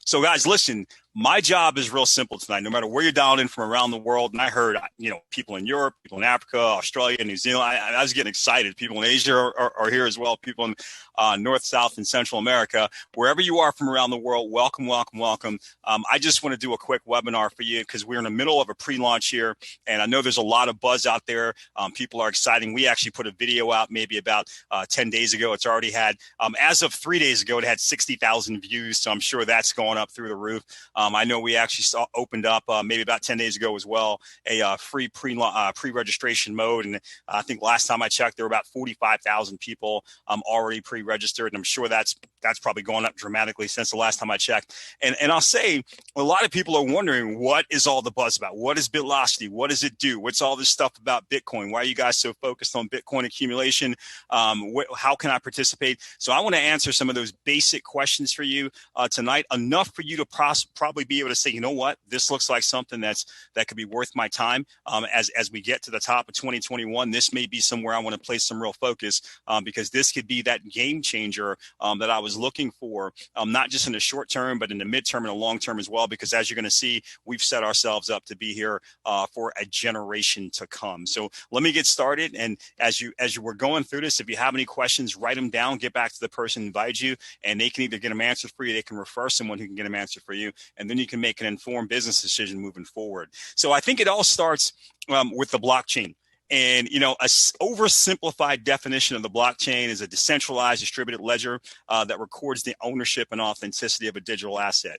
So guys, listen, my job is real simple tonight, no matter where you're dialed in from around the world. And I heard, people in Europe, people in Africa, Australia, New Zealand. I was getting excited. People in Asia are here as well. People in North, South, and Central America. Wherever you are from around the world, welcome, welcome, welcome. I just want to do a quick webinar for you because we're in the middle of a pre-launch here. And I know there's a lot of buzz out there. People are exciting. We actually put a video out maybe about 10 days ago. It's already had, as of 3 days ago, it had 60,000 views. So I'm sure that's going up through the roof. I know we actually opened up maybe about 10 days ago as well, a free pre-registration mode. And I think last time I checked, there were about 45,000 people already pre-registered. And I'm sure that's probably gone up dramatically since the last time I checked. And I'll say a lot of people are wondering, what is all the buzz about? What is BitLocity? What does it do? What's all this stuff about Bitcoin? Why are you guys so focused on Bitcoin accumulation? How can I participate? So I want to answer some of those basic questions for you tonight, enough for you to probably be able to say, you know what, this looks like something that could be worth my time. As we get to the top of 2021, this may be somewhere I want to place some real focus because this could be that game changer that I was looking for, not just in the short term, but in the midterm and the long term as well, because as you're going to see, we've set ourselves up to be here for a generation to come. So let me get started. And as you were going through this, if you have any questions, write them down, get back to the person who invited you, and they can either get them answered for you, they can refer someone who can get them answered for you, and then you can make an informed business decision moving forward. So I think it all starts with the blockchain. And, a oversimplified definition of the blockchain is a decentralized distributed ledger that records the ownership and authenticity of a digital asset.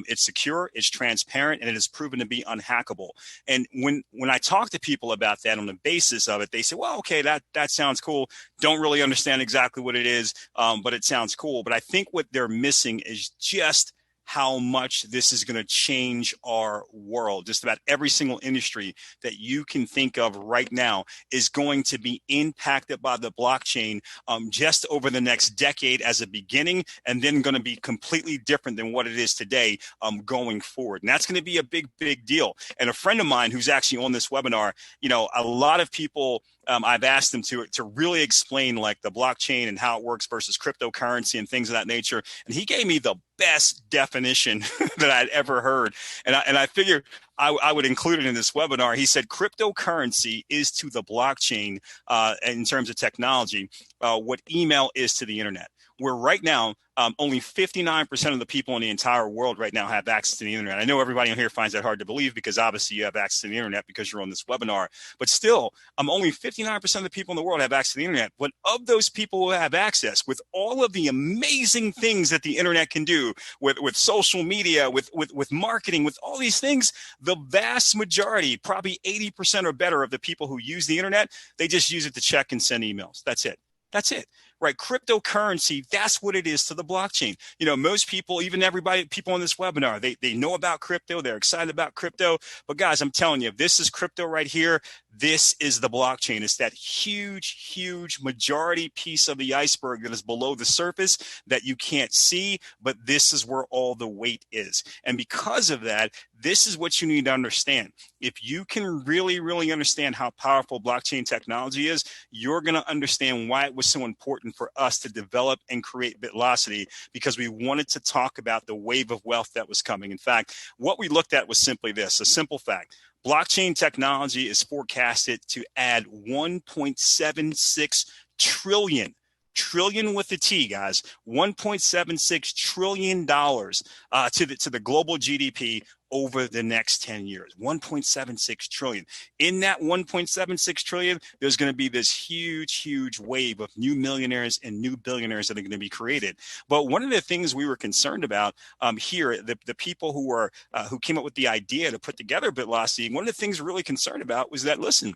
It's secure, it's transparent, and it is proven to be unhackable. And when I talk to people about that on the basis of it, they say, well, okay, that sounds cool. Don't really understand exactly what it is, but it sounds cool. But I think what they're missing is just how much this is going to change our world. Just about every single industry that you can think of right now is going to be impacted by the blockchain just over the next decade as a beginning, and then going to be completely different than what it is today going forward. And that's going to be a big, big deal. And a friend of mine who's actually on this webinar, a lot of people, I've asked them to really explain like the blockchain and how it works versus cryptocurrency and things of that nature. And he gave me the best definition that I'd ever heard. And I figured I would include it in this webinar. He said cryptocurrency is to the blockchain in terms of technology what email is to the internet. Where right now, only 59% of the people in the entire world right now have access to the internet. I know everybody on here finds that hard to believe because obviously you have access to the internet because you're on this webinar. But still, only 59% of the people in the world have access to the internet. But of those people who have access, with all of the amazing things that the internet can do, with social media, with marketing, with all these things, the vast majority, probably 80% or better of the people who use the internet, they just use it to check and send emails. That's it. That's it, right? Cryptocurrency, that's what it is to the blockchain. Most people, even people on this webinar, they know about crypto. They're excited about crypto. But guys, I'm telling you, if this is crypto right here, this is the blockchain. It's that huge, huge majority piece of the iceberg that is below the surface that you can't see, but this is where all the weight is. And because of that, this is what you need to understand. If you can really, really understand how powerful blockchain technology is, you're going to understand why it was so important for us to develop and create BitLocity, because we wanted to talk about the wave of wealth that was coming. In fact, what we looked at was simply this, a simple fact. Blockchain technology is forecasted to add 1.76 trillion with a T, guys, $1.76 trillion to the global GDP over the next 10 years, 1.76 trillion. In that 1.76 trillion, there's going to be this huge, huge wave of new millionaires and new billionaires that are going to be created. But one of the things we were concerned about here, the people who came up with the idea to put together BitLocity, one of the things we're really concerned about was that, listen,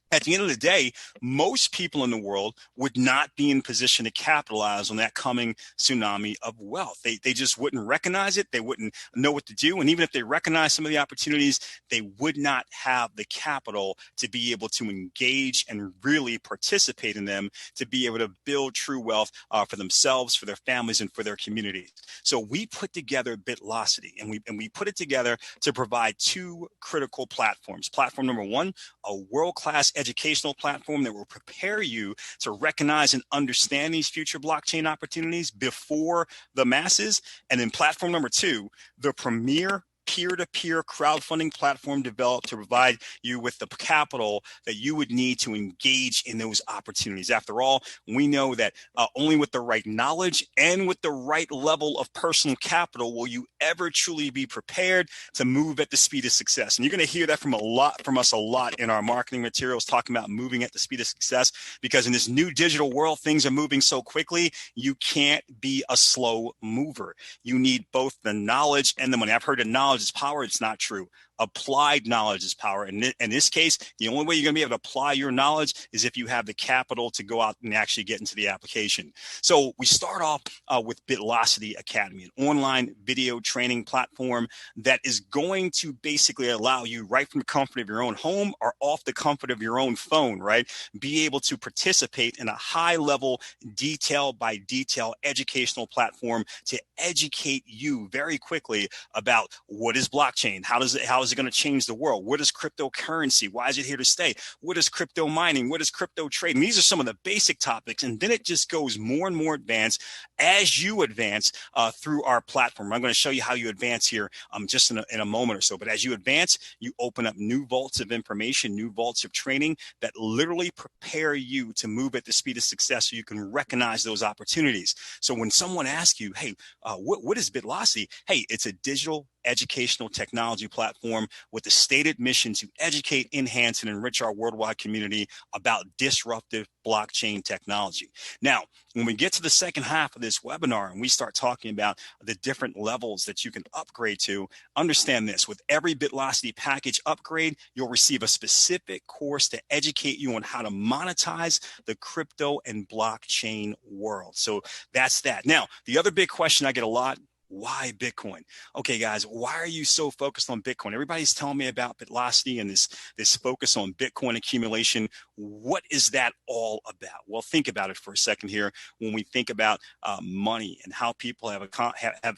at the end of the day, most people in the world would not be in position to capitalize on that coming tsunami of wealth. They just wouldn't recognize it. They wouldn't know what to do. And even if they recognize some of the opportunities, they would not have the capital to be able to engage and really participate in them, to be able to build true wealth for themselves, for their families, and for their communities. So we put together BitLocity, and we put it together to provide two critical platforms. Platform number one, a world-class educational platform that will prepare you to recognize and understand these future blockchain opportunities before the masses. And then platform number 2, the premier peer-to-peer crowdfunding platform developed to provide you with the capital that you would need to engage in those opportunities. After all, we know that only with the right knowledge and with the right level of personal capital will you ever truly be prepared to move at the speed of success. And you're going to hear that from us a lot in our marketing materials, talking about moving at the speed of success, because in this new digital world, things are moving so quickly, you can't be a slow mover. You need both the knowledge and the money. I've heard that knowledge is power. It's not true. Applied knowledge is power. And in this case, the only way you're going to be able to apply your knowledge is if you have the capital to go out and actually get into the application. So we start off with BitLocity Academy, an online video training platform that is going to basically allow you, right from the comfort of your own home or off the comfort of your own phone, right, be able to participate in a high level, detail by detail educational platform to educate you very quickly about what is blockchain, how is it going to change the world? What is cryptocurrency? Why is it here to stay? What is crypto mining? What is crypto trading? These are some of the basic topics. And then it just goes more and more advanced as you advance through our platform. I'm going to show you how you advance here just in a moment or so. But as you advance, you open up new vaults of information, new vaults of training that literally prepare you to move at the speed of success so you can recognize those opportunities. So when someone asks you, hey, what is BitLocity? Hey, it's a digital educational technology platform with the stated mission to educate, enhance, and enrich our worldwide community about disruptive blockchain technology. Now, when we get to the second half of this webinar and we start talking about the different levels that you can upgrade to, understand this: with every BitLocity package upgrade, you'll receive a specific course to educate you on how to monetize the crypto and blockchain world. So that's that. Now, the other big question I get a lot: why Bitcoin? Okay, guys, why are you so focused on Bitcoin? Everybody's telling me about BitLocity and this focus on Bitcoin accumulation. What is that all about? Well, think about it for a second here. When we think about money and how people have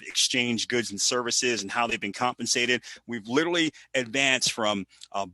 exchanged goods and services and how they've been compensated, we've literally advanced from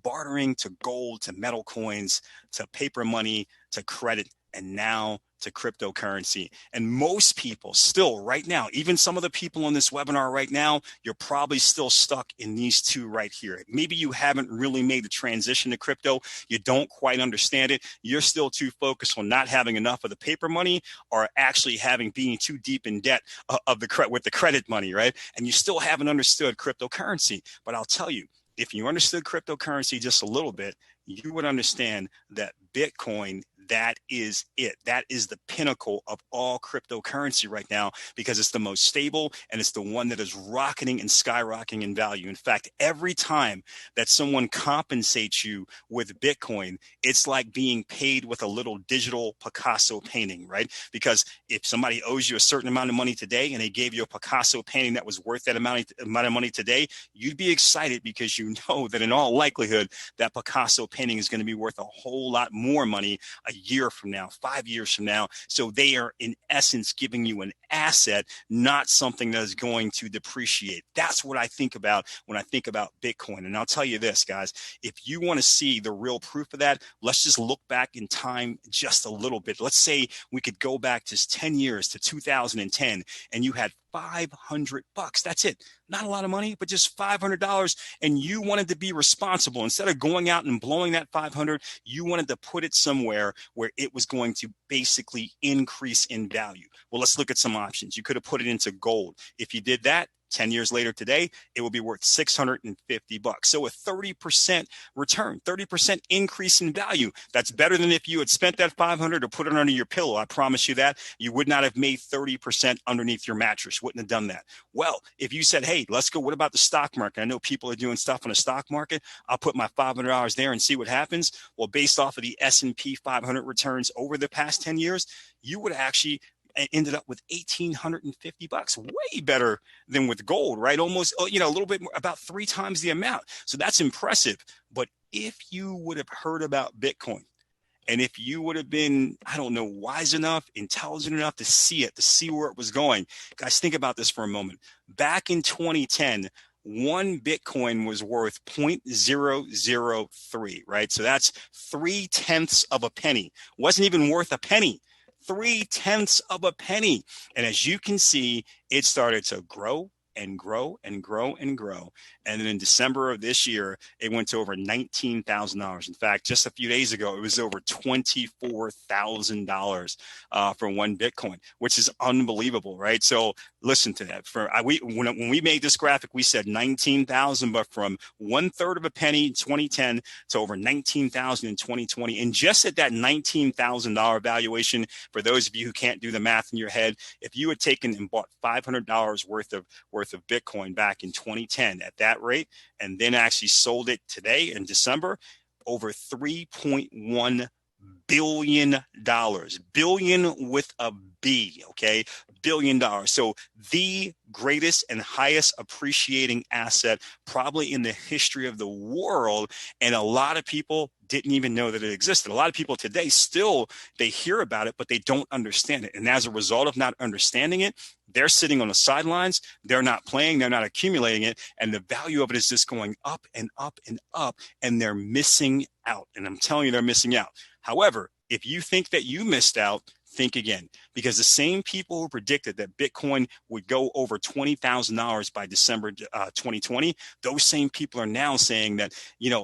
bartering to gold to metal coins to paper money to credit, and now to cryptocurrency. And most people still right now, even some of the people on this webinar right now, you're probably still stuck in these two right here. Maybe you haven't really made the transition to crypto. You don't quite understand it. You're still too focused on not having enough of the paper money or actually being too deep in debt with the credit money, right? And you still haven't understood cryptocurrency. But I'll tell you, if you understood cryptocurrency just a little bit, you would understand that Bitcoin, that is it. That is the pinnacle of all cryptocurrency right now, because it's the most stable and it's the one that is rocketing and skyrocketing in value. In fact, every time that someone compensates you with Bitcoin, it's like being paid with a little digital Picasso painting, right? Because if somebody owes you a certain amount of money today and they gave you a Picasso painting that was worth that amount of money today, you'd be excited because you know that in all likelihood that Picasso painting is going to be worth a whole lot more money a year from now, 5 years from now. So they are in essence giving you an asset, not something that is going to depreciate. That's what I think about when I think about Bitcoin. And I'll tell you this, guys, if you want to see the real proof of that, let's just look back in time just a little bit. Let's say we could go back just 10 years to 2010 and you had $500. That's it. Not a lot of money, but just $500. And you wanted to be responsible. Instead of going out and blowing that $500, you wanted to put it somewhere where it was going to basically increase in value. Well, let's look at some options. You could have put it into gold. If you did that, 10 years later today, it will be worth $650. So a 30% return, 30% increase in value. That's better than if you had spent that $500 or put it under your pillow. I promise you that. You would not have made 30% underneath your mattress. Wouldn't have done that. Well, if you said, hey, let's go, what about the stock market? I know people are doing stuff on the stock market. I'll put my $500 there and see what happens. Well, based off of the S&P 500 returns over the past 10 years, you would actually ended up with $1,850, way better than with gold, right? Almost, a little bit more, about 3 times the amount. So that's impressive. But if you would have heard about Bitcoin, and if you would have been, wise enough, intelligent enough to see where it was going, guys, think about this for a moment. Back in 2010, one Bitcoin was worth 0.003, right? So that's 0.3 of a penny. Wasn't even worth a penny. 0.3 of a penny. And as you can see, it started to grow and grow and grow and grow. And then in December of this year, it went to over $19,000. In fact, just a few days ago, it was over $24,000 for one Bitcoin, which is unbelievable, right? So listen to that. When we made this graphic, we said 19,000, but from 1/3 of a penny in 2010 to over 19,000 in 2020. And just at that $19,000 valuation, for those of you who can't do the math in your head, if you had taken and bought $500 worth of Bitcoin back in 2010 at that rate, and then actually sold it today in December, over $3.1 billion, billion with a B, okay? $1 billion. So the greatest and highest appreciating asset probably in the history of the world. And a lot of people didn't even know that it existed. A lot of people today still, they hear about it, but they don't understand it. And as a result of not understanding it, they're sitting on the sidelines. They're not playing. They're not accumulating it. And the value of it is just going up and up and up. And they're missing out. And I'm telling you, they're missing out. However, if you think that you missed out, think again, because the same people who predicted that Bitcoin would go over $20,000 by December 2020, those same people are now saying that,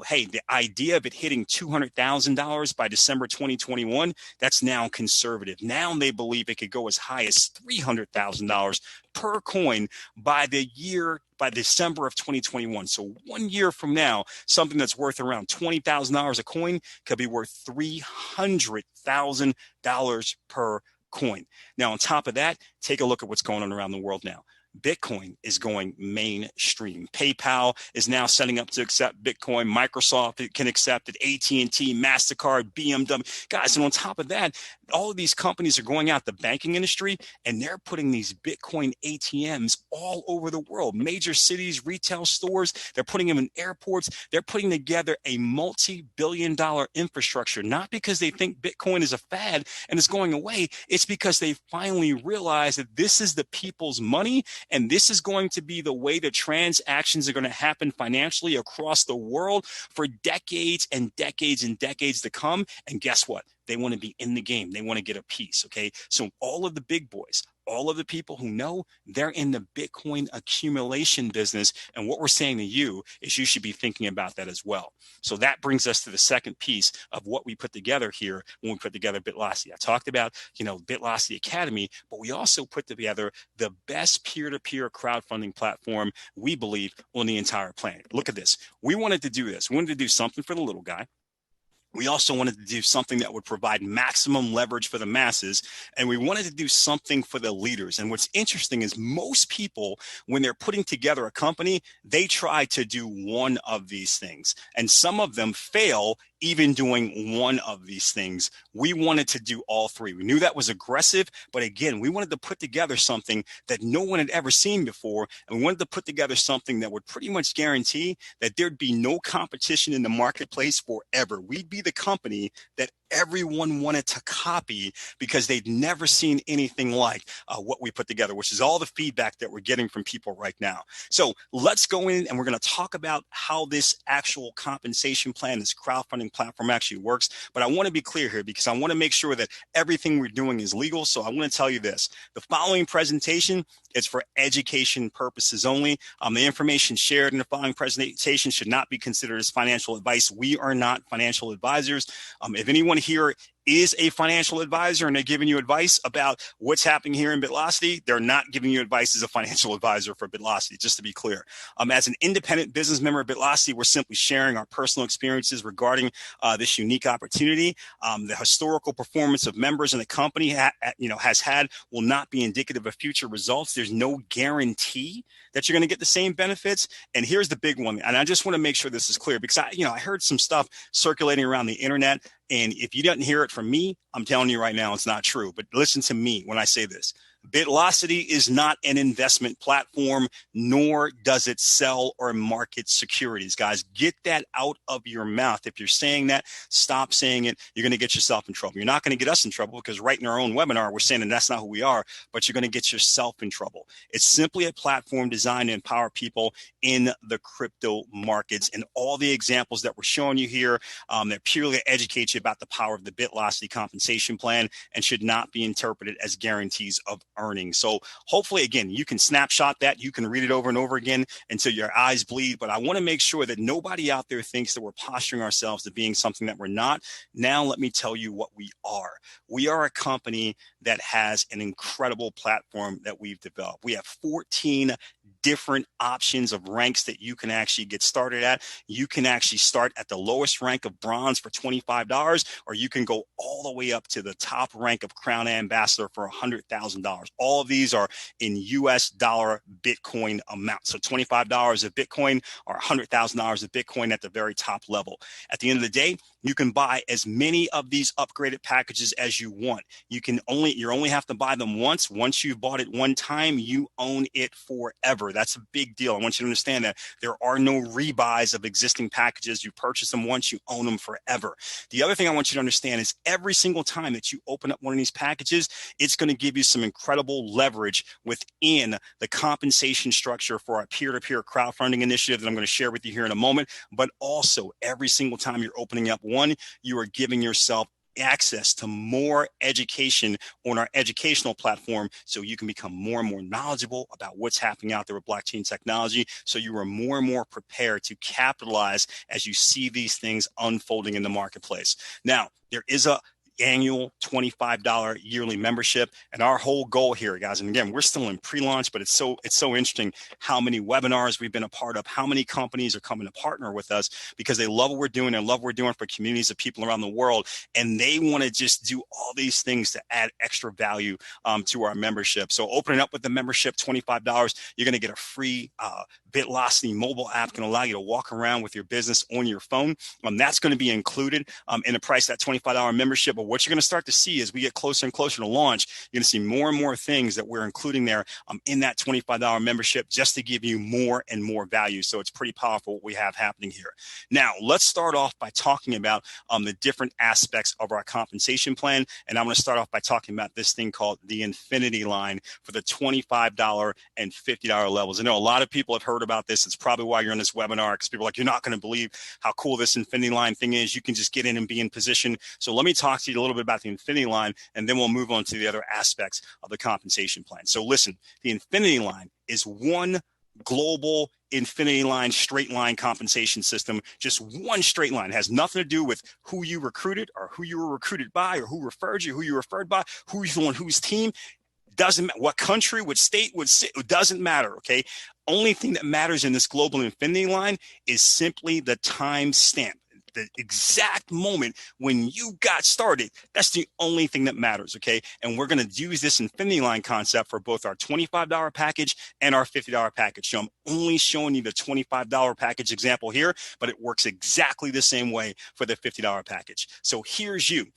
hey, the idea of it hitting $200,000 by December 2021, that's now conservative. Now they believe it could go as high as $300,000 per coin by December of 2021. So 1 year from now, something that's worth around $20,000 a coin could be worth $300,000 per coin. Now, on top of that, take a look at what's going on around the world now. Bitcoin is going mainstream. PayPal is now setting up to accept Bitcoin. Microsoft can accept it. AT&T, MasterCard, BMW. Guys, and on top of that, all of these companies are going out the banking industry, and they're putting these Bitcoin ATMs all over the world. Major cities, retail stores, they're putting them in airports. They're putting together a multi-billion-dollar infrastructure, not because they think Bitcoin is a fad and it's going away. It's because they finally realize that this is the people's money, and this is going to be the way that transactions are going to happen financially across the world for decades and decades and decades to come. And guess what? They want to be in the game. They want to get a piece, okay? So all of the big boys, all of the people who know, they're in the Bitcoin accumulation business. And what we're saying to you is you should be thinking about that as well. So that brings us to the second piece of what we put together here when we put together BitLocity. I talked about, BitLocity Academy, but we also put together the best peer-to-peer crowdfunding platform we believe on the entire planet. Look at this. We wanted to do this. We wanted to do something for the little guy. We also wanted to do something that would provide maximum leverage for the masses, and we wanted to do something for the leaders. And what's interesting is most people, when they're putting together a company, they try to do one of these things, and some of them fail even doing one of these things. We wanted to do all three. We knew that was aggressive, but again, we wanted to put together something that no one had ever seen before, and we wanted to put together something that would pretty much guarantee that there'd be no competition in the marketplace forever. We'd be the company that everyone wanted to copy because they'd never seen anything like what we put together, which is all the feedback that we're getting from people right now. So let's go in and we're going to talk about how this actual compensation plan, this crowdfunding platform actually works. But I want to be clear here because I want to make sure that everything we're doing is legal. So I want to tell you this. The following presentation is for education purposes only. The information shared in the following presentation should not be considered as financial advice. We are not financial advisors. If anyone here is a financial advisor and they're giving you advice about what's happening here in BitLocity, they're not giving you advice as a financial advisor for BitLocity, just to be clear. As an independent business member of BitLocity, we're simply sharing our personal experiences regarding this unique opportunity. The historical performance of members in the company has had will not be indicative of future results. There's no guarantee that you're going to get the same benefits. And here's the big one. And I just want to make sure this is clear because I heard some stuff circulating around the internet. And if you didn't hear it from me, I'm telling you right now, it's not true. But listen to me when I say this. BitLocity is not an investment platform, nor does it sell or market securities. Guys, get that out of your mouth. If you're saying that, stop saying it. You're going to get yourself in trouble. You're not going to get us in trouble because right in our own webinar, we're saying that that's not who we are, but you're going to get yourself in trouble. It's simply a platform designed to empower people in the crypto markets. And all the examples that we're showing you here that purely educate you about the power of the BitLocity compensation plan and should not be interpreted as guarantees of earnings. So hopefully, again, you can snapshot that. You can read it over and over again until your eyes bleed. But I want to make sure that nobody out there thinks that we're posturing ourselves to being something that we're not. Now, let me tell you what we are. We are a company that has an incredible platform that we've developed. We have 14 different options of ranks that you can actually get started at. You can actually start at the lowest rank of bronze for $25, or you can go all the way up to the top rank of Crown Ambassador for $100,000. All of these are in US dollar Bitcoin amount. So $25 of Bitcoin or $100,000 of Bitcoin at the very top level. At the end of the day, you can buy as many of these upgraded packages as you want. You only have to buy them once. Once you've bought it one time, you own it forever. That's a big deal. I want you to understand that there are no rebuys of existing packages. You purchase them once, you own them forever. The other thing I want you to understand is every single time that you open up one of these packages, it's going to give you some incredible leverage within the compensation structure for our peer-to-peer crowdfunding initiative that I'm going to share with you here in a moment. But also every single time you're opening up one, you are giving yourself access to more education on our educational platform so you can become more and more knowledgeable about what's happening out there with blockchain technology, so you are more and more prepared to capitalize as you see these things unfolding in the marketplace. Now, there is a annual $25 yearly membership, and our whole goal here, guys, and again, we're still in pre-launch, but it's so interesting how many webinars we've been a part of, how many companies are coming to partner with us because they love what we're doing and love what we're doing for communities of people around the world, and they want to just do all these things to add extra value to our membership. So opening up with the membership, $25, you're going to get a free BitLocity mobile app, can allow you to walk around with your business on your phone. That's going to be included in the price of that $25 membership. But what you're going to start to see as we get closer and closer to launch, you're going to see more and more things that we're including there in that $25 membership just to give you more and more value. So it's pretty powerful what we have happening here. Now, let's start off by talking about the different aspects of our compensation plan. And I'm going to start off by talking about this thing called the Infinity Line for the $25 and $50 levels. I know a lot of people have heard about this. It's probably why you're on this webinar, because people are like, you're not going to believe how cool this Infinity Line thing is. You can just get in and be in position. So let me talk to you a little bit about the Infinity Line, and then we'll move on to the other aspects of the compensation plan. So listen, the Infinity Line is one global Infinity Line straight line compensation system, just one straight line. It has nothing to do with who you recruited or who you were recruited by or who referred you, who you referred by, who's on whose team. Doesn't matter what country, what state, it doesn't matter, okay? Only thing that matters in this global Infinity Line is simply the time stamp. The exact moment when you got started, that's the only thing that matters, okay? And we're going to use this Infinity Line concept for both our $25 package and our $50 package. So I'm only showing you the $25 package example here, but it works exactly the same way for the $50 package. So here's you.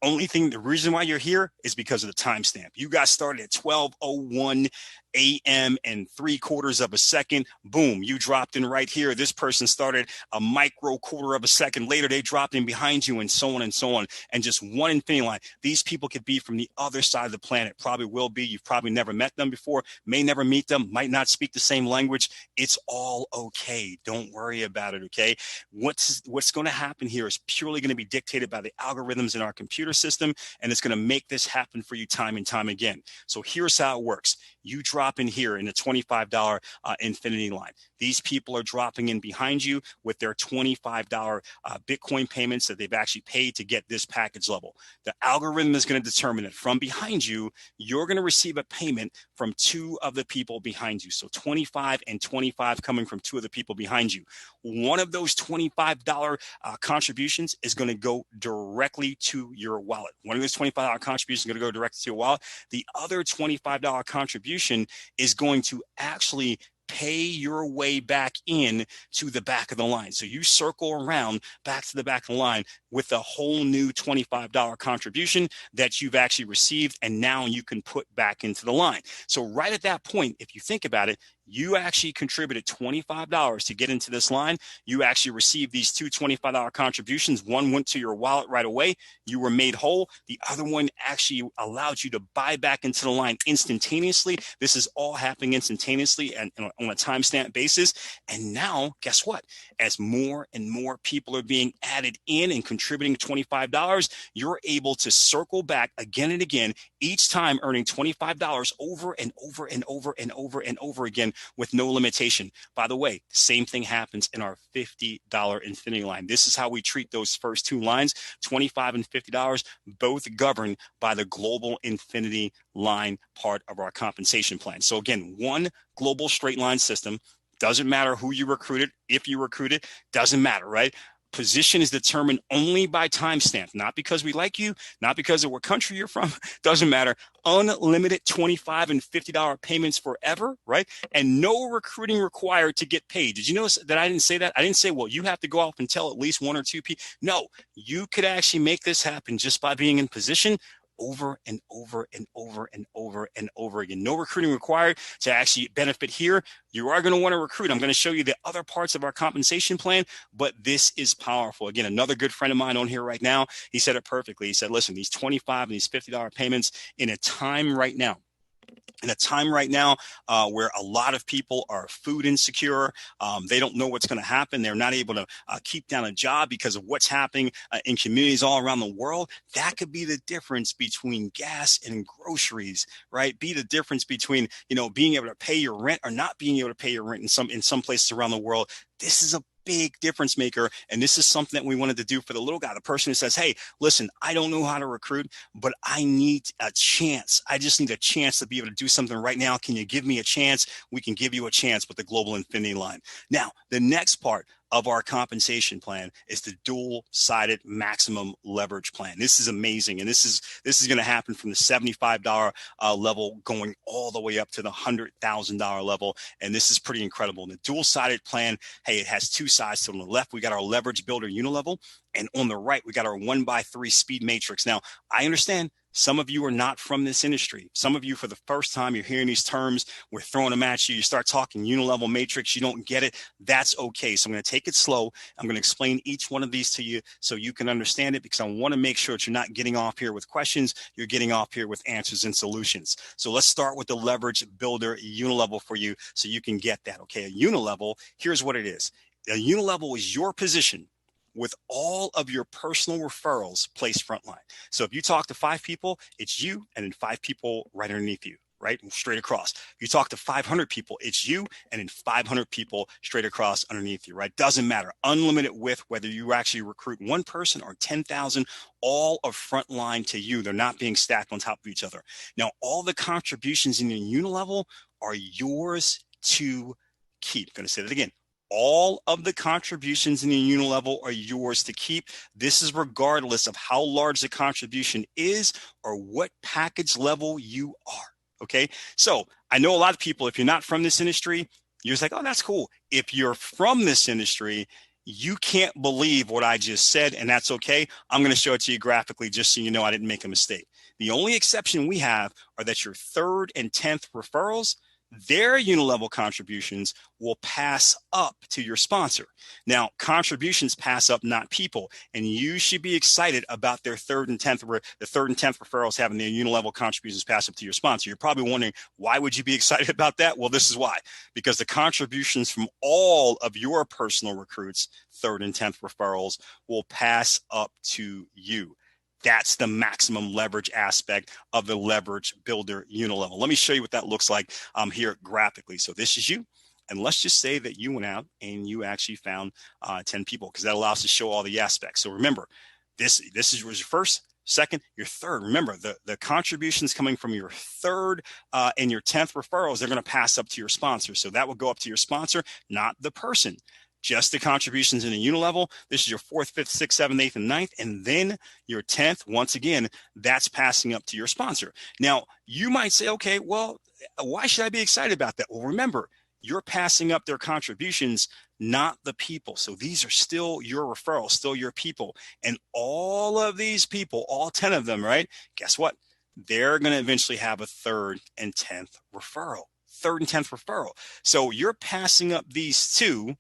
The reason why you're here is because of the timestamp. You got started at 12:01 a.m. and 3/4 of a second. Boom, you dropped in right here. This person started a micro quarter of a second later. They dropped in behind you, and so on and so on. And just one Infinity Line. These people could be from the other side of the planet. Probably will be. You've probably never met them before. May never meet them. Might not speak the same language. It's all okay. Don't worry about it, okay? What's going to happen here is purely going to be dictated by the algorithms in our computer system, and it's going to make this happen for you time and time again. So here's how it works. You drop in here in the $25 Infinity Line. These people are dropping in behind you with their $25 Bitcoin payments that they've actually paid to get this package level. The algorithm is going to determine that from behind you, you're going to receive a payment from two of the people behind you. So 25 and 25 coming from two of the people behind you. One of those $25 contributions is going to go directly to your wallet. One of those $25 contributions is going to go directly to your wallet. The other $25 contribution is going to actually pay your way back in to the back of the line. So you circle around back to the back of the line with a whole new $25 contribution that you've actually received, and now you can put back into the line. So right at that point, if you think about it, you actually contributed $25 to get into this line. You actually received these two $25 contributions. One went to your wallet right away. You were made whole. The other one actually allowed you to buy back into the line instantaneously. This is all happening instantaneously and on a timestamp basis. And now, guess what? As more and more people are being added in and contributing $25, you're able to circle back again and again, each time earning $25 over and over and over and over and over again with no limitation. By the way, same thing happens in our $50 infinity line. This is how we treat those first two lines, $25 and $50, both governed by the global infinity line part of our compensation plan. So again, one global straight line system. Doesn't matter who you recruited, if you recruited, doesn't matter, right? Position is determined only by timestamp, not because we like you, not because of what country you're from, doesn't matter. Unlimited $25 and $50 payments forever, right? And no recruiting required to get paid. Did you notice that I didn't say that? I didn't say, well, you have to go off and tell at least one or two people. No, you could actually make this happen just by being in position over and over and over and over and over again. No recruiting required to actually benefit here. You are going to want to recruit. I'm going to show you the other parts of our compensation plan, but this is powerful. Again, another good friend of mine on here right now, he said it perfectly. He said, listen, these $25 and these $50 payments in a time right now where a lot of people are food insecure. They don't know what's going to happen. They're not able to keep down a job because of what's happening in communities all around the world. That could be the difference between gas and groceries, right? Be the difference between, being able to pay your rent or not being able to pay your rent in some places around the world. This is a big difference maker. And this is something that we wanted to do for the little guy, the person who says, hey, listen, I don't know how to recruit, but I need a chance. I just need a chance to be able to do something right now. Can you give me a chance? We can give you a chance with the Global Infinity line. Now, the next part of our compensation plan is the dual-sided maximum leverage plan. This is amazing, and this is going to happen from the $75 level going all the way up to the $100,000 level, and this is pretty incredible. And the dual-sided plan, hey, it has two sides. So on the left, we got our leverage builder unilevel, and on the right, we got our 1x3 speed matrix. Now, I understand some of you are not from this industry. Some of you, for the first time, you're hearing these terms. We're throwing them at you. You start talking unilevel matrix. You don't get it. That's okay. So I'm going to take it slow. I'm going to explain each one of these to you so you can understand it, because I want to make sure that you're not getting off here with questions. You're getting off here with answers and solutions. So let's start with the leverage builder unilevel for you so you can get that. Okay, a unilevel, here's what it is. A unilevel is your position with all of your personal referrals placed frontline. So if you talk to 5 people, it's you and then 5 people right underneath you, right? Straight across. If you talk to 500 people, it's you and then 500 people straight across underneath you, right? Doesn't matter. Unlimited width, whether you actually recruit one person or 10,000, all are frontline to you. They're not being stacked on top of each other. Now, all the contributions in your unilevel are yours to keep. I'm going to say that again. All of the contributions in the unilevel are yours to keep. This is regardless of how large the contribution is or what package level you are. Okay. So I know a lot of people, if you're not from this industry, you're just like, oh, that's cool. If you're from this industry, you can't believe what I just said, and that's okay. I'm going to show it to you graphically just so you know I didn't make a mistake. The only exception we have are that your 3rd and 10th referrals, their unilevel contributions will pass up to your sponsor. Now, contributions pass up, not people, and you should be excited about their 3rd and 10th referrals having their unilevel contributions pass up to your sponsor. You're probably wondering, why would you be excited about that? Well, this is why. Because the contributions from all of your personal recruits, 3rd and 10th referrals, will pass up to you. That's the maximum leverage aspect of the leverage builder unilevel. Let me show you what that looks like here graphically. So this is you. And let's just say that you went out and you actually found 10 people, because that allows us to show all the aspects. So remember, this was your first, second, your third. Remember, the contributions coming from your 3rd and your 10th referrals, they're going to pass up to your sponsor. So that will go up to your sponsor, not the person. Just the contributions in the unilevel. This is your 4th, 5th, 6th, 7th, 8th, and 9th. And then your 10th, once again, that's passing up to your sponsor. Now, you might say, okay, well, why should I be excited about that? Well, remember, you're passing up their contributions, not the people. So these are still your referrals, still your people. And all of these people, all 10 of them, right? Guess what? They're going to eventually have a third and 10th referral. Third and 10th referral. So you're passing up these two,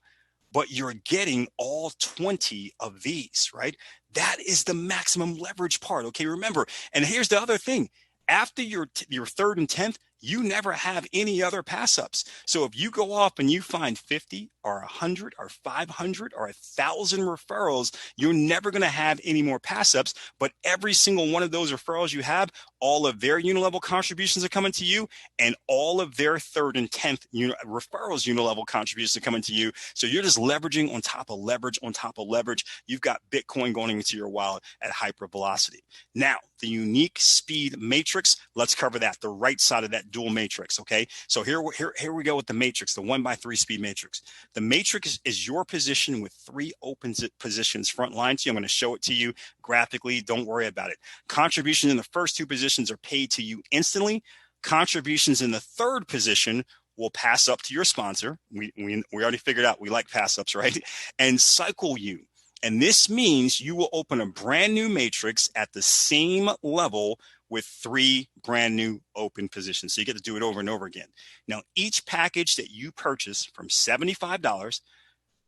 but you're getting all 20 of these, right? That is the maximum leverage part. Okay, remember, and here's the other thing. After your third and 10th, you never have any other pass ups. So if you go off and you find 50 or 100 or 500 or 1,000 referrals, you're never going to have any more pass ups. But every single one of those referrals you have, all of their unilevel contributions are coming to you, and all of their third and 10th referrals unilevel contributions are coming to you. So you're just leveraging on top of leverage on top of leverage. You've got Bitcoin going into your wallet at hyper velocity. Now, the unique speed matrix, let's cover that, the right side of that dual matrix. Okay, so here we go with the matrix, the 1x3 speed matrix. The matrix is your position with 3 open positions front line to you. I'm going to show it to you graphically. Don't worry about it. Contributions in the first 2 positions are paid to you instantly. Contributions in the third position will pass up to your sponsor. We already figured out we like pass ups, right? And cycle you. And this means you will open a brand new matrix at the same level with 3 brand new open positions. So you get to do it over and over again. Now, each package that you purchase from $75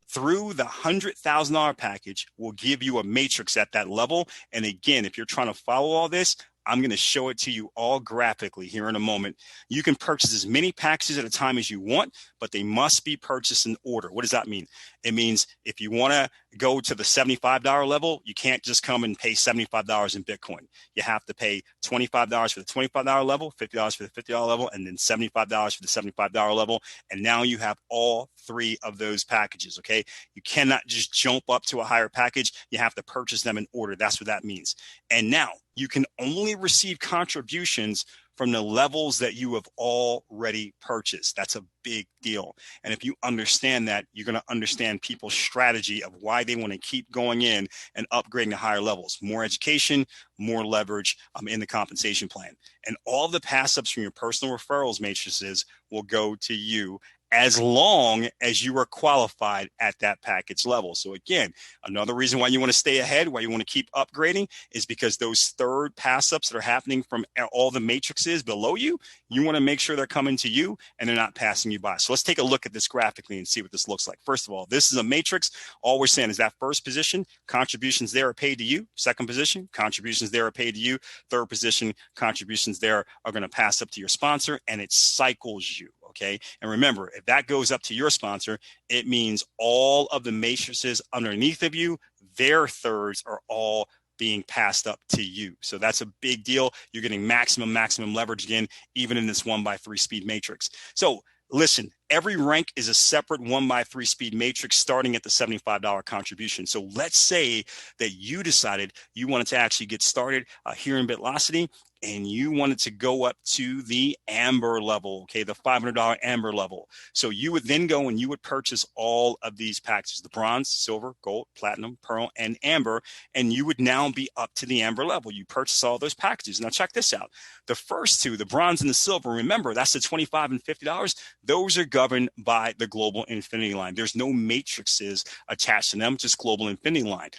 through the $100,000 package will give you a matrix at that level. And again, if you're trying to follow all this, I'm going to show it to you all graphically here in a moment. You can purchase as many packages at a time as you want, but they must be purchased in order. What does that mean? It means if you want to go to the $75 level, you can't just come and pay $75 in Bitcoin. You have to pay $25 for the $25 level, $50 for the $50 level, and then $75 for the $75 level. And now you have all 3 of those packages, okay? You cannot just jump up to a higher package. You have to purchase them in order. That's what that means. And now you can only receive contributions from the levels that you have already purchased. That's a big deal. And if you understand that, you're going to understand people's strategy of why they want to keep going in and upgrading to higher levels. More education, more leverage in the compensation plan. And all the pass ups from your personal referrals matrices will go to you as long as you are qualified at that package level. So again, another reason why you want to stay ahead, why you want to keep upgrading, is because those third pass ups that are happening from all the matrices below you, you want to make sure they're coming to you and they're not passing you by. So let's take a look at this graphically and see what this looks like. First of all, this is a matrix. All we're saying is that first position, contributions there are paid to you. Second position, contributions there are paid to you. Third position, contributions there are going to pass up to your sponsor, and it cycles you. Okay. And remember, if that goes up to your sponsor, it means all of the matrices underneath of you, their thirds are all being passed up to you. So that's a big deal. You're getting maximum leverage again, even in this 1x3 speed matrix. So listen, every rank is a separate 1x3 speed matrix starting at the $75 contribution. So let's say that you decided you wanted to actually get started here in BitLocity, and you wanted to go up to the amber level, okay, the $500 amber level. So you would then go and you would purchase all of these packages, the bronze, silver, gold, platinum, pearl, and amber, and you would now be up to the amber level. You purchase all those packages. Now check this out. The first 2, the bronze and the silver, remember, that's the $25 and $50. Those are governed by the global infinity line. There's no matrices attached to them, just global infinity line.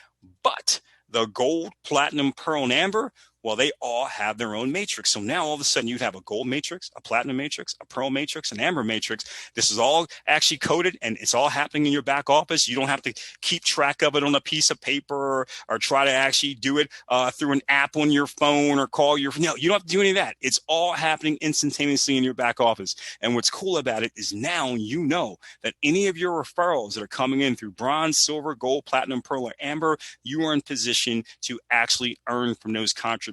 But the gold, platinum, pearl, and amber, well, they all have their own matrix. So now all of a sudden you'd have a gold matrix, a platinum matrix, a pearl matrix, an amber matrix. This is all actually coded, and it's all happening in your back office. You don't have to keep track of it on a piece of paper or try to actually do it through an app on your phone or call your, no, you don't have to do any of that. It's all happening instantaneously in your back office. And what's cool about it is now you know that any of your referrals that are coming in through bronze, silver, gold, platinum, pearl, or amber, you are in position to actually earn from those contributions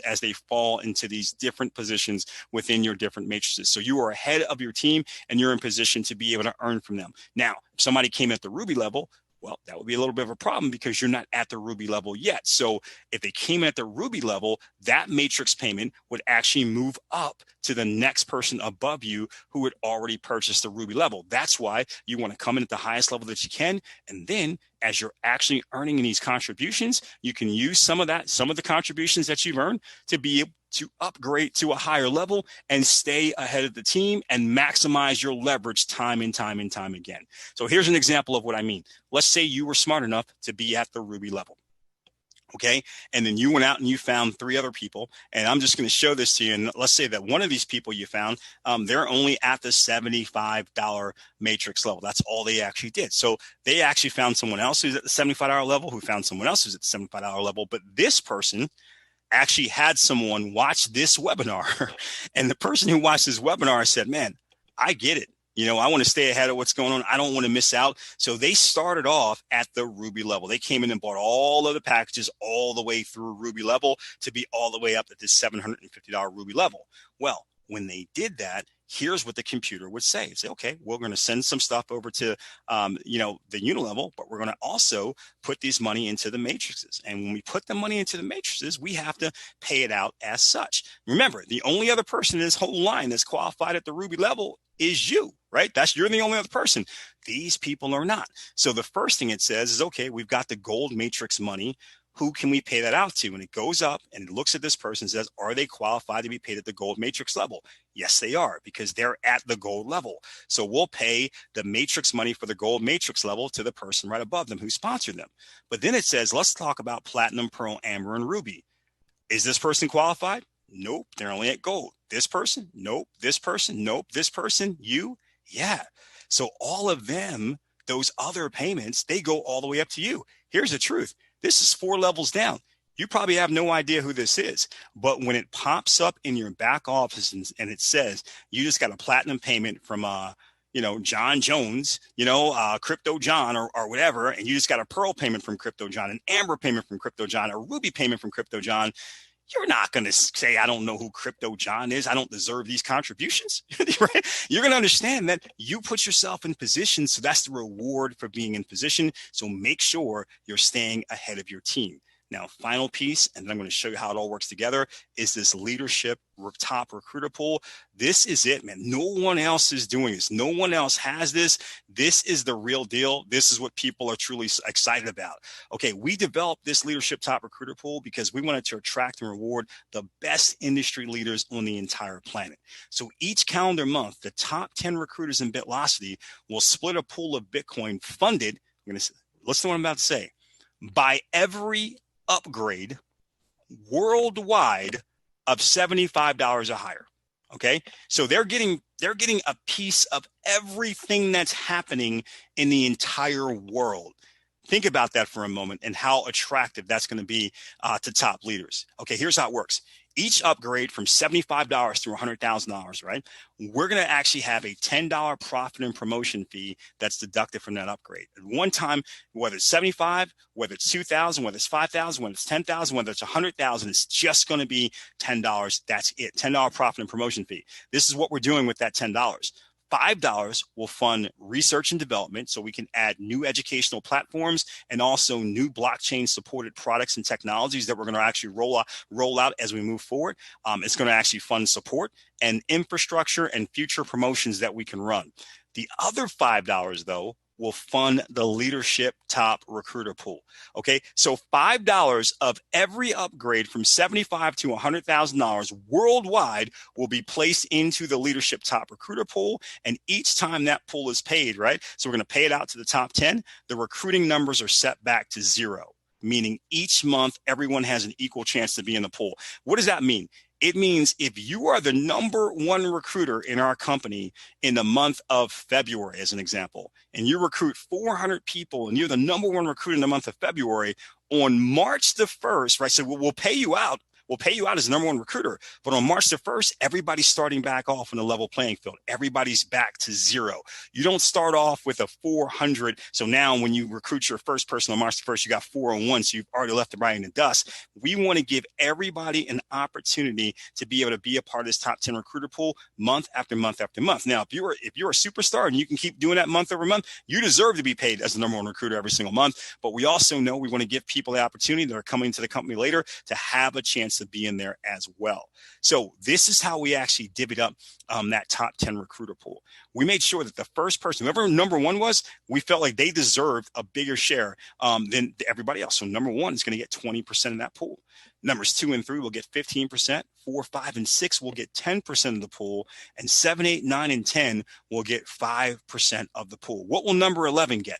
as they fall into these different positions within your different matrices. So you are ahead of your team and you're in position to be able to earn from them. Now, if somebody came at the Ruby level, well, that would be a little bit of a problem because you're not at the Ruby level yet. So if they came at the Ruby level, that matrix payment would actually move up to the next person above you who had already purchased the Ruby level. That's why you want to come in at the highest level that you can. And then as you're actually earning these contributions, you can use some of the contributions that you've earned to be to upgrade to a higher level and stay ahead of the team and maximize your leverage time and time and time again. So here's an example of what I mean. Let's say you were smart enough to be at the Ruby level. Okay. And then you went out and you found 3 other people. And I'm just going to show this to you. And let's say that one of these people you found, they're only at the $75 matrix level. That's all they actually did. So they actually found someone else who's at the $75 level, who found someone else who's at the $75 level. But this person actually had someone watch this webinar. And the person who watched this webinar said, man, I get it. I want to stay ahead of what's going on. I don't want to miss out. So they started off at the Ruby level. They came in and bought all of the packages all the way through Ruby level to be all the way up at this $750 Ruby level. Well, when they did that, here's what the computer would say. Say, okay, we're going to send some stuff over to, the unilevel, but we're going to also put this money into the matrices. And when we put the money into the matrices, we have to pay it out as such. Remember, the only other person in this whole line that's qualified at the Ruby level is you, right? You're the only other person. These people are not. So the first thing it says is, okay, we've got the gold matrix money. Who can we pay that out to? And it goes up and it looks at this person and says, are they qualified to be paid at the gold matrix level? Yes, they are, because they're at the gold level. So we'll pay the matrix money for the gold matrix level to the person right above them who sponsored them. But then it says, let's talk about platinum, pearl, amber, and ruby. Is this person qualified? Nope, they're only at gold. This person? Nope. This person? Nope. This person? You? Yeah. So all of them, those other payments, they go all the way up to you. Here's the truth. This is 4 levels down. You probably have no idea who this is, but when it pops up in your back office and it says you just got a platinum payment from John Jones, Crypto John or whatever, and you just got a pearl payment from Crypto John, an amber payment from Crypto John, a ruby payment from Crypto John, you're not going to say, I don't know who Crypto John is. I don't deserve these contributions. Right? You're going to understand that you put yourself in position. So that's the reward for being in position. So make sure you're staying ahead of your team. Now, final piece, and then I'm going to show you how it all works together, is this leadership top recruiter pool. This is it, man. No one else is doing this. No one else has this. This is the real deal. This is what people are truly excited about. Okay, we developed this leadership top recruiter pool because we wanted to attract and reward the best industry leaders on the entire planet. So each calendar month, the top 10 recruiters in BitLocity will split a pool of Bitcoin funded. Listen to what I'm about to say. By every upgrade worldwide of $75 or higher. Okay. So they're getting a piece of everything that's happening in the entire world. Think about that for a moment and how attractive that's going to be to top leaders. Okay. Here's how it works. Each upgrade from $75 through $100,000, right? We're going to actually have a $10 profit and promotion fee that's deducted from that upgrade. At one time, whether it's 75, whether it's 2,000, whether it's 5,000, whether it's 10,000, whether it's 100,000, it's just going to be $10. That's it. $10 profit and promotion fee. This is what we're doing with that $10. $5 will fund research and development so we can add new educational platforms and also new blockchain supported products and technologies that we're going to actually roll out as we move forward. It's going to actually fund support and infrastructure and future promotions that we can run. The other $5 though will fund the leadership top recruiter pool. Okay, so $5 of every upgrade from $75 to $100,000 worldwide will be placed into the leadership top recruiter pool. And each time that pool is paid, right? So we're going to pay it out to the top 10. The recruiting numbers are set back to 0, meaning each month everyone has an equal chance to be in the pool. What does that mean? It means if you are the number 1 recruiter in our company in the month of February, as an example, and you recruit 400 people and you're the number 1 recruiter in the month of February, on March the 1st, right? So we'll pay you out. We'll pay you out as number 1 recruiter. But on March the 1st, everybody's starting back off in a level playing field. Everybody's back to 0. You don't start off with a 400. So now when you recruit your first person on March the 1st, you got 401. So you've already left the bride in the dust. We want to give everybody an opportunity to be able to be a part of this top 10 recruiter pool month after month after month. Now, if you're a superstar and you can keep doing that month over month, you deserve to be paid as the number 1 recruiter every single month. But we also know we want to give people the opportunity that are coming to the company later to have a chance to be in there as well. So this is how we actually divvied up that top 10 recruiter pool. We made sure that the first person, whoever number one was, we felt like they deserved a bigger share than everybody else. So number one is going to get 20% of that pool. Numbers 2 and 3 will get 15%. 4, 5, and 6 will get 10% of the pool. And 7, 8, 9, and 10 will get 5% of the pool. What will number 11 get?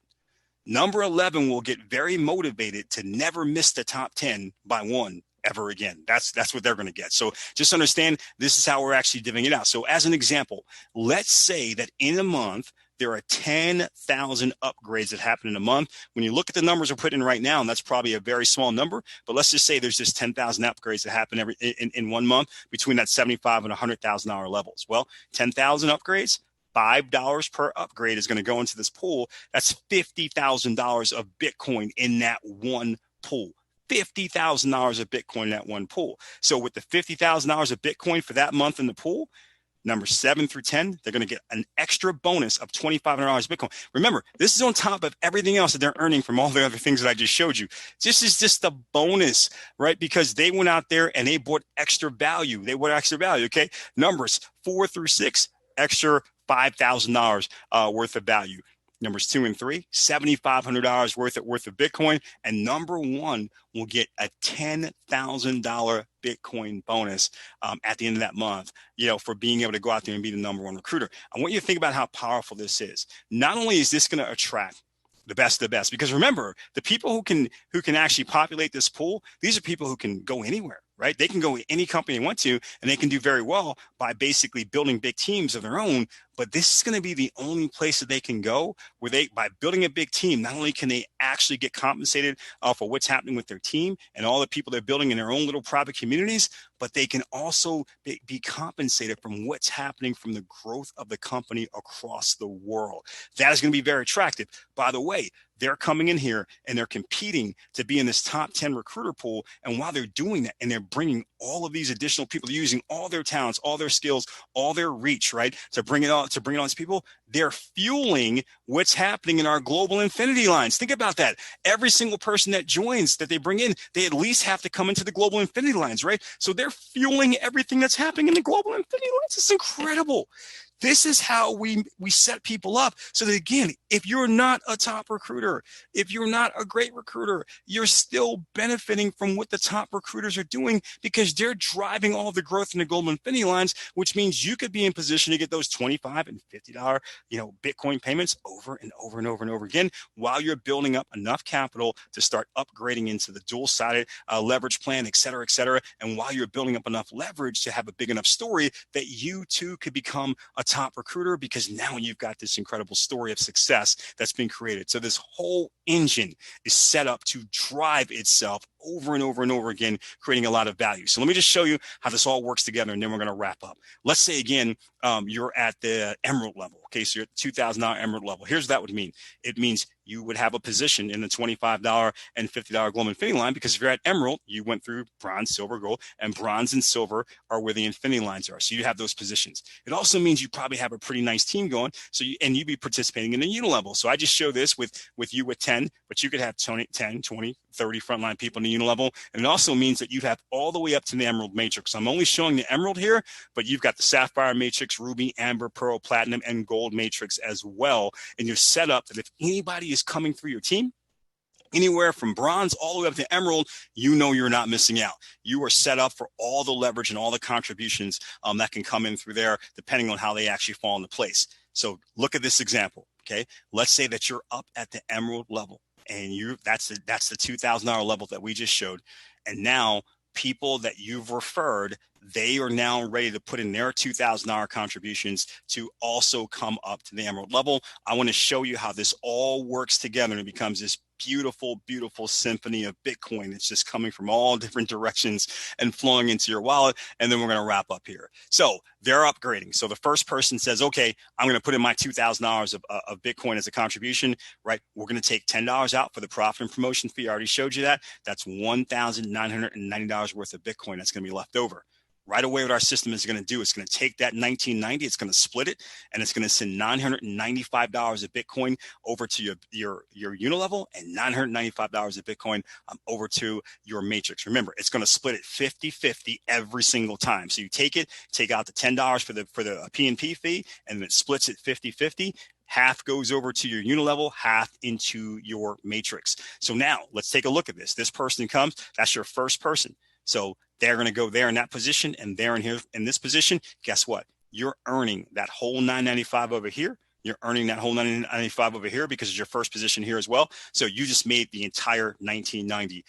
Number 11 will get very motivated to never miss the top 10 by one ever again. That's what they're going to get. So just understand this is how we're actually divvying it out. So as an example, let's say that in a month, there are 10,000 upgrades that happen in a month. When you look at the numbers we're putting in right now, and that's probably a very small number, but let's just say there's just 10,000 upgrades that happen in 1 month between that $75,000 and $100,000 levels. Well, 10,000 upgrades, $5 per upgrade is going to go into this pool. That's $50,000 of Bitcoin in that one pool. $50,000 of Bitcoin in that one pool. So with the $50,000 of Bitcoin for that month in the pool, numbers 7 through 10, they're going to get an extra bonus of $2,500 Bitcoin. Remember, this is on top of everything else that they're earning from all the other things that I just showed you. This is just a bonus, right? Because they went out there and they bought extra value. Okay? Numbers 4 through 6, extra $5,000 worth of value. Numbers 2 and 3, $7,500 worth of Bitcoin. And number 1 will get a $10,000 Bitcoin bonus at the end of that month, for being able to go out there and be the number 1 recruiter. I want you to think about how powerful this is. Not only is this going to attract the best of the best, because remember, the people who can actually populate this pool, these are people who can go anywhere. Right? They can go any company they want to, and they can do very well by basically building big teams of their own. But this is going to be the only place that they can go where by building a big team, not only can they actually get compensated for what's happening with their team and all the people they're building in their own little private communities, but they can also be compensated from what's happening from the growth of the company across the world. That is going to be very attractive. By the way, they're coming in here and they're competing to be in this top 10 recruiter pool. And while they're doing that and they're bringing all of these additional people, they're using all their talents, all their skills, all their reach, right, to bring it all these people, they're fueling what's happening in our global infinity lines. Think about that. Every single person that joins, that they bring in, they at least have to come into the global infinity lines, right? So they're fueling everything that's happening in the global infinity lines. It's incredible. This is how we set people up so that, again, if you're not a top recruiter, if you're not a great recruiter, you're still benefiting from what the top recruiters are doing because they're driving all the growth in the global infinity lines, which means you could be in position to get those $25 and $50, Bitcoin payments over and over and over and over again while you're building up enough capital to start upgrading into the dual-sided leverage plan, et cetera, and while you're building up enough leverage to have a big enough story that you too could become a top recruiter, because now you've got this incredible story of success that's been created. So this whole engine is set up to drive itself over and over and over again, creating a lot of value. So let me just show you how this all works together, and then we're going to wrap up. Let's say, again, you're at the emerald level. Okay, so you're at $2,000 emerald level. Here's what that would mean. It means you would have a position in the $25 and $50 global infinity line, because if you're at emerald, you went through bronze, silver, gold, and bronze and silver are where the infinity lines are. So you have those positions. It also means you probably have a pretty nice team going. So you'd be participating in the unilevel. So I just show this with you with 10, but you could have 10, 20, 30 frontline people in the unilevel. And it also means that you have all the way up to the emerald matrix. I'm only showing the emerald here, but you've got the sapphire matrix, ruby, amber, pearl, platinum, and gold matrix as well. And you're set up that if anybody is coming through your team, anywhere from bronze all the way up to emerald, you're not missing out. You are set up for all the leverage and all the contributions that can come in through there, depending on how they actually fall into place. So look at this example. Okay, let's say that you're up at the emerald level, and that's the $2,000 level that we just showed, and now people that you've referred, they are now ready to put in their $2,000 contributions to also come up to the emerald level. I want to show you how this all works together and it becomes this beautiful, beautiful symphony of Bitcoin that's just coming from all different directions and flowing into your wallet. And then we're going to wrap up here. So they're upgrading. So the first person says, okay, I'm going to put in my $2,000 of Bitcoin as a contribution, right? We're going to take $10 out for the profit and promotion fee. I already showed you that. That's $1,990 worth of Bitcoin that's going to be left over. right away, what our system is going to do, it's going to take that 1990, it's going to split it, and it's going to send $995 of Bitcoin over to your unilevel and $995 of Bitcoin over to your matrix. Remember, it's going to split it 50-50 every single time. So you take out the $10 for the P&P fee, and then it splits it 50-50. Half goes over to your unilevel, half into your matrix. So now let's take a look at this. This person comes, that's your first person. So they're going to go there in that position, and they're in here in this position. Guess what? You're earning that whole $995 over here. You're earning that whole $995 over here because it's your first position here as well. So you just made the entire $1990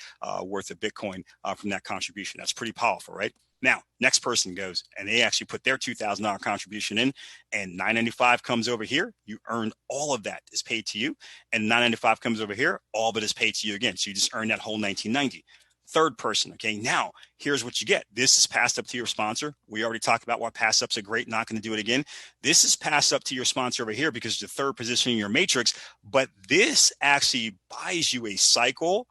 worth of Bitcoin from that contribution. That's pretty powerful, right? Now, next person goes and they actually put their $2,000 contribution in, and $995 comes over here. You earned all of that is paid to you, and $995 comes over here. All of it is paid to you again. So you just earned that whole $1990. Third person. Okay, now here's what you get. This is passed up to your sponsor. We already talked about why pass ups are great. Not going to do it again. This is passed up to your sponsor over here because it's the third position in your matrix. But this actually buys you a cycle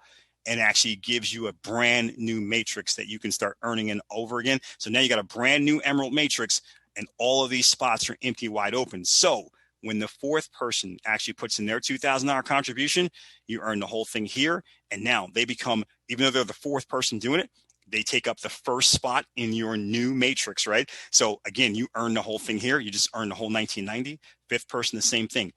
and actually gives you a brand new matrix that you can start earning in over again. So now you got a brand new emerald matrix, and all of these spots are empty, wide open. So when the fourth person actually puts in their $2,000 contribution, you earn the whole thing here. And now they become, even though they're the fourth person doing it, they take up the first spot in your new matrix, right? So again, you earn the whole thing here. You just earn the whole 1990. Fifth person, the same thing.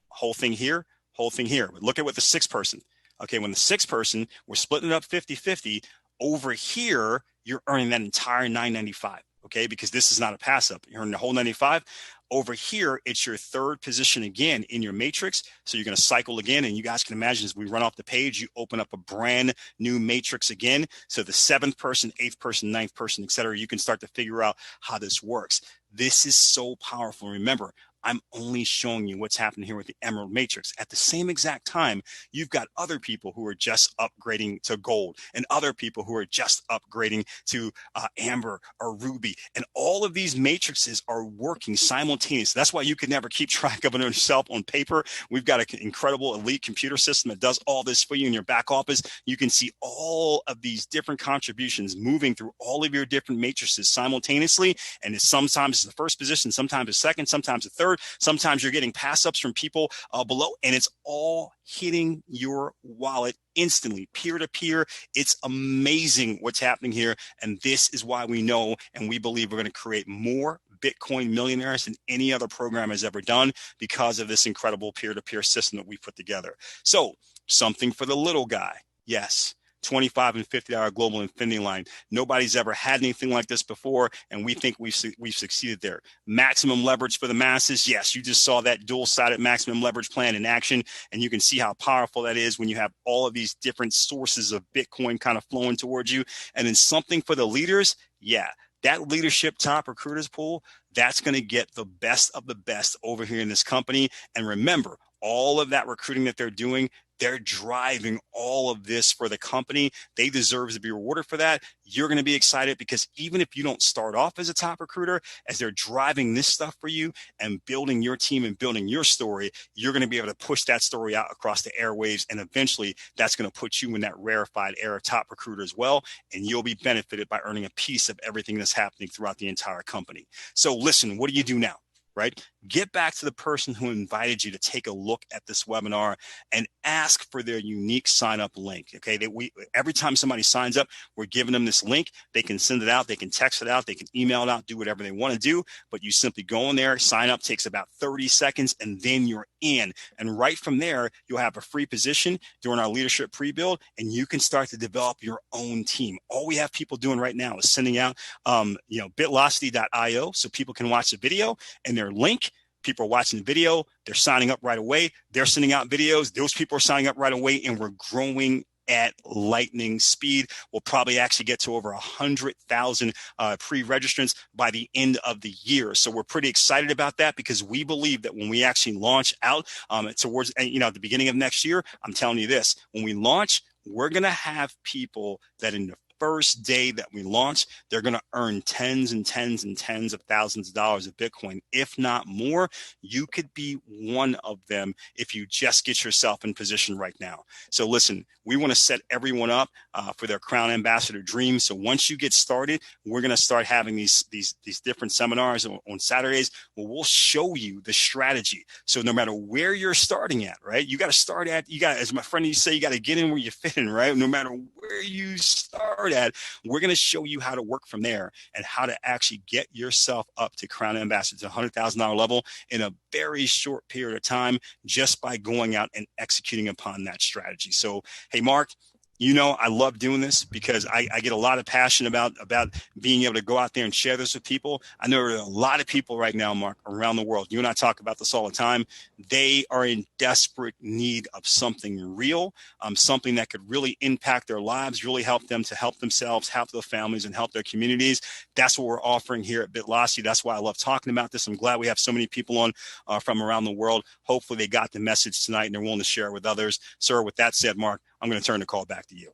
Whole thing here, whole thing here. But look at what the sixth person. Okay, when the sixth person, we're splitting it up 50-50. Over here, you're earning that entire 995. Okay, because this is not a pass up. You're earning the whole 95. Over here, it's your third position again in your matrix. So you're going to cycle again. And you guys can imagine as we run off the page, you open up a brand new matrix again. So the seventh person, eighth person, ninth person, et cetera, you can start to figure out how this works. This is so powerful. Remember, I'm only showing you what's happening here with the Emerald Matrix. At the same exact time, you've got other people who are just upgrading to gold, and other people who are just upgrading to Amber or Ruby. And all of these matrices are working simultaneously. That's why you can never keep track of it yourself on paper. We've got an incredible elite computer system that does all this for you in your back office. You can see all of these different contributions moving through all of your different matrices simultaneously. And it's sometimes the first position, sometimes the second, sometimes the third. Sometimes you're getting pass ups from people below, and it's all hitting your wallet instantly, peer to peer. It's amazing what's happening here. And this is why we know and we believe we're going to create more Bitcoin millionaires than any other program has ever done because of this incredible peer to peer system that we put together. So something for the little guy. Yes. $25 and $50 global infinity line. Nobody's ever had anything like this before, and we think we've succeeded there. Maximum leverage for the masses. Yes, you just saw that dual-sided maximum leverage plan in action, and you can see how powerful that is when you have all of these different sources of Bitcoin kind of flowing towards you. And then something for the leaders. Yeah, that leadership top recruiters pool, that's going to get the best of the best over here in this company. And remember, all of that recruiting that they're doing, they're driving all of this for the company. They deserve to be rewarded for that. You're going to be excited because even if you don't start off as a top recruiter, as they're driving this stuff for you and building your team and building your story, you're going to be able to push that story out across the airwaves. And eventually that's going to put you in that rarefied air of top recruiter as well. And you'll be benefited by earning a piece of everything that's happening throughout the entire company. So listen, what do you do now? Right? Get back to the person who invited you to take a look at this webinar and ask for their unique sign-up link. Okay, every time somebody signs up, we're giving them this link. They can send it out, they can text it out, they can email it out, do whatever they want to do. But you simply go in there, sign up, takes about 30 seconds, and then you're in. And right from there, you'll have a free position during our leadership pre-build, and you can start to develop your own team. All we have people doing right now is sending out, BitLocity.io so people can watch the video and their link. People are watching the video. They're signing up right away. They're sending out videos. Those people are signing up right away, and we're growing at lightning speed. We'll probably actually get to over 100,000 pre-registrants by the end of the year. So we're pretty excited about that because we believe that when we actually launch out towards, at the beginning of next year, I'm telling you this, when we launch, we're going to have people that in the first day that we launch, they're going to earn tens and tens and tens of thousands of dollars of Bitcoin, if not more. You could be one of them if you just get yourself in position right now. So listen, we want to set everyone up for their Crown Ambassador dream. So once you get started, we're going to start having these different seminars on Saturdays where we'll show you the strategy. So no matter where you're starting at, right? You got to start at, as my friend used to say, you got to get in where you fit in, right? No matter where you start at, we're going to show you how to work from there and how to actually get yourself up to Crown Ambassador to $100,000 level in a very short period of time, just by going out and executing upon that strategy. So, hey, Mark, I love doing this because I get a lot of passion about being able to go out there and share this with people. I know there are a lot of people right now, Mark, around the world. You and I talk about this all the time. They are in desperate need of something real, something that could really impact their lives, really help them to help themselves, help their families, and help their communities. That's what we're offering here at BitLocity. That's why I love talking about this. I'm glad we have so many people on from around the world. Hopefully they got the message tonight and they're willing to share it with others. Sir, with that said, Mark, I'm going to turn the call back to you.